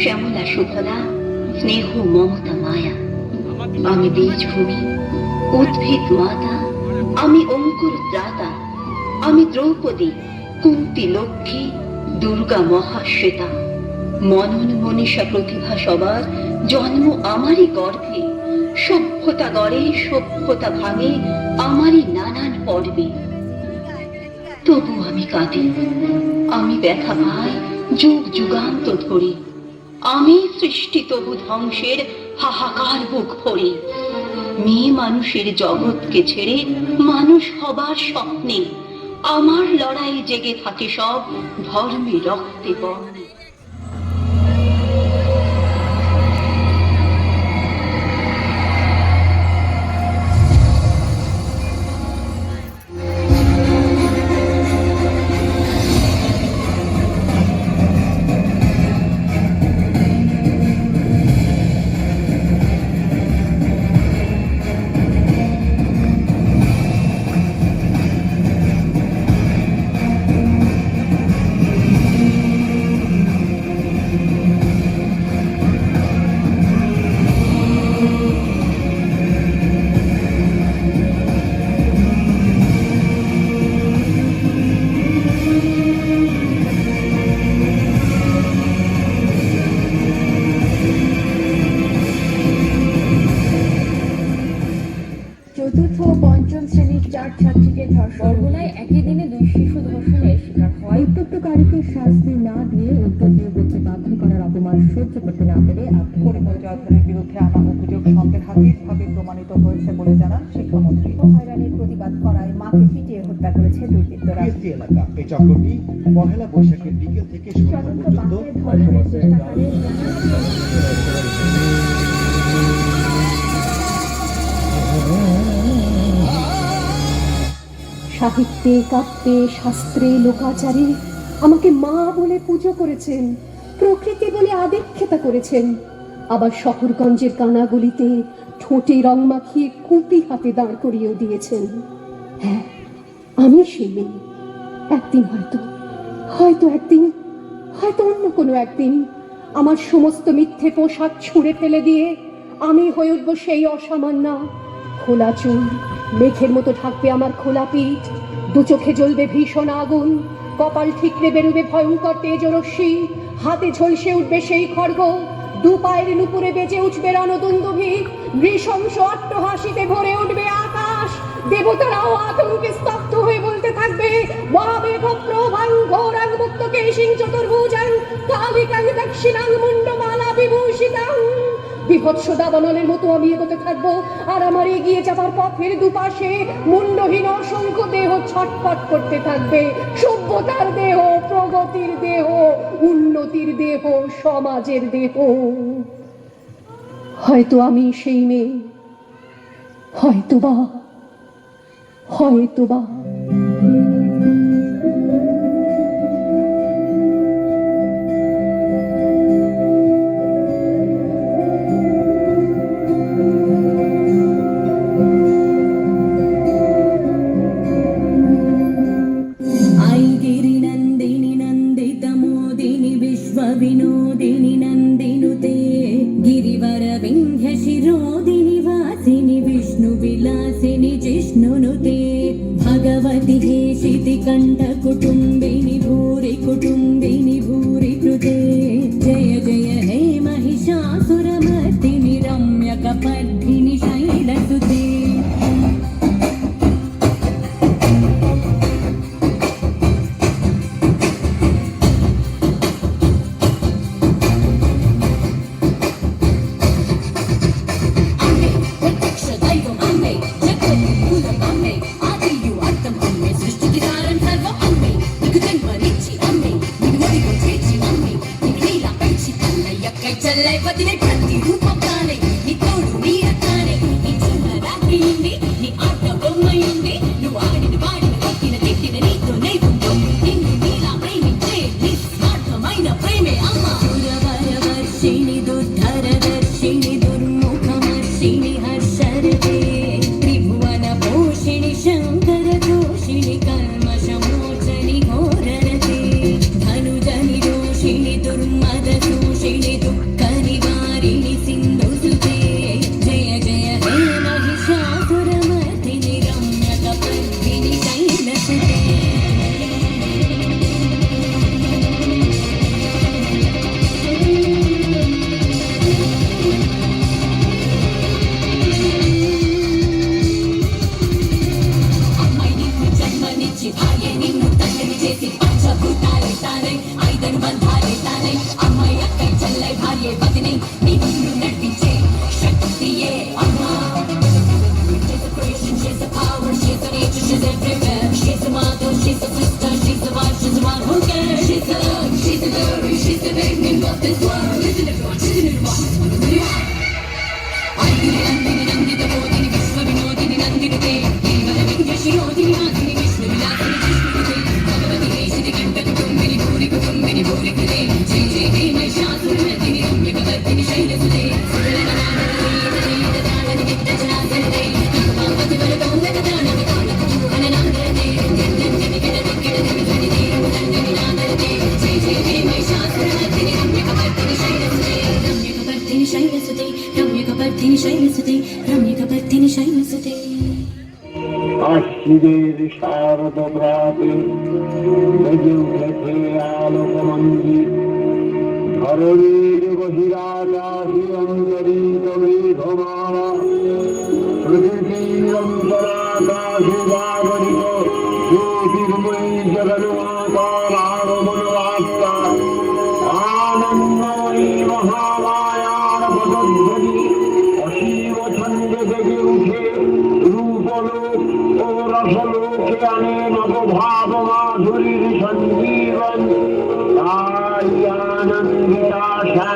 শ্যামলা সুফলা, স্নেহ মমতা মায়া। আমি বীজভূমি, উদ্ভিদ মাতা, আমি অঙ্কুর ত্রাতা, আমি দ্রৌপদী, কুন্তি লক্ষ্মী, দুর্গা মহাশ্বেতা। মনন মনীষা প্রতিভা সবার জন্ম আমারই গর্ভে। সভ্যতা গড়ে, সভ্যতা ভাঙে আমারই নানান পর্বে। তবু আমি কাঁদি, আমি ব্যথা পাই যুগ যুগান্ত ধরে। আমি সৃষ্টি তবু ধ্বংসের হাহাকার বুক ভরে। মেয়ে মানুষের জগৎকে ছেড়ে মানুষ হবার স্বপ্নে আমার লড়াই জেগে থাকে সব ধর্মে রক্তে বর্ণে। চতুর্থ ও পঞ্চম শ্রেণীর 4 ছাত্রীকে বরগুনায় একই দিনে 2 শিশু ধর্ষণের শিকার হয়। উত্তপ্তকারীকে শাস্তি না দিয়ে উত্তর দিয়ে বলতে বাধ্য করার অপমান সহ্য করতে না পেরে পরিমল চৌধুরীর বিরুদ্ধে আনা অভিযোগ সন্দেহাতীতভাবে প্রমাণিত হয়েছে বলে জানান শিক্ষামন্ত্রী। হয়রানির প্রতিবাদ করায় মাকে পিটিয়ে হত্যা করেছে দুর্বৃত্তরা। এলাকা এই চক্রটি পহেলা বৈশাখের বিকেল থেকে সন্ধ্যা পর্যন্ত ধর্ষণের চেষ্টাকারী সাহিত্যে, কাব্যে, শাস্ত্রে, লোকাচারে আমাকে মা বলে পুজো করেছেন, প্রকৃতি বলে আদিক্ষেতা করেছেন। আবার শহরগঞ্জের কানাগলিতে ঠোঁটে রং মাখিয়ে কুপি হাতে দাঁড় করিয়েও দিয়েছেন। হ্যাঁ, আমি সেই মেয়ে। একদিন হয়তো অন্য কোনো একদিন আমার সমস্ত মিথ্যে পোশাক ছুঁড়ে ফেলে দিয়ে আমি হয়ে উঠবো সেই অসামান্য। খোলা চুল, মেঘের মতো ঢাকবে আমার খোলা পিঠ, দু চোখে জ্বলবে ভীষণ আগুন, কপাল ঠিকরে বেরুবে ভয়ঙ্কর তেজরশ্মি, হাতে ঝলসে উঠবে সেই খড়গ, দু পায়ের নুপুরে বেজে উঠবে রণদুন্দুভি, নৃশংস অট্টহাসিতে ভরে উঠবে আকাশ। দেবতারাও আতঙ্কে স্তব্ধ হয়ে বলতে থাকবে, মহাবেগ প্রভাং ঘোরাং মুক্ত কেশিং চতুর্ভুজাং কালিকাং দক্ষিণাং মুন্ডমালা বিভূষিতাং। বিভৎস দাবানলের মতো আমি এগোতে থাকবো, আর আমার এগিয়ে যাবার পথের দুপাশে মুন্ডহীন অসংখ্য দেহ ছটফট করতে থাকবে। সভ্যতার দেহ, প্রগতির দেহ, উন্নতির দেহ, সমাজের দেহ। হয়তো আমি সেই মেয়ে, হয়তোবা। विनोदिनी नन्दिनुते गिरिवर विन्ध्य शिरोदिनि वासिनि विष्णु विलासिनि जिष्णुनुते भगवति हेशिति कण्ठ कुटुम्बिनि भूरि कृते जय जय हे महिषासुरमर्दिनि रम्यकपर्दिनि शैलसुते। धनुजनि रोषिणि दुर्मदशोषिणि सुते गिरिवर विंध्य शिरोधिनि वासिनि विष्णु विलासिनि जिष्णुते भगवति देशिनि कंठ कुटुम्बिनि भूरि कुटुम्बिनि भूरि कृते जय जय हे महिषासुरमर्दिनि रम्यकवर्दिनि शैलसुते शैलसुते रम्यकवर्दिनि शैलसुते रम्यकवर्दिनि शैलसुते আশ্বিদের শারদ প্রাতে বেজে উঠেছে আলোকমন্দির ধরণীর বহিরাকাশে অন্তরিত মেঘমালা প্রকৃতির অন্তরাকাশে জাগরিত জ্যোতির্ময়ী জগন্মাতার আগমন বার্তা আনন্দময়ী মহামায়ার পদধ্বনি অসীম ছন্দে জেগে উঠে রূপলোক ও রসলোকে আনে নবভাব মাধুরী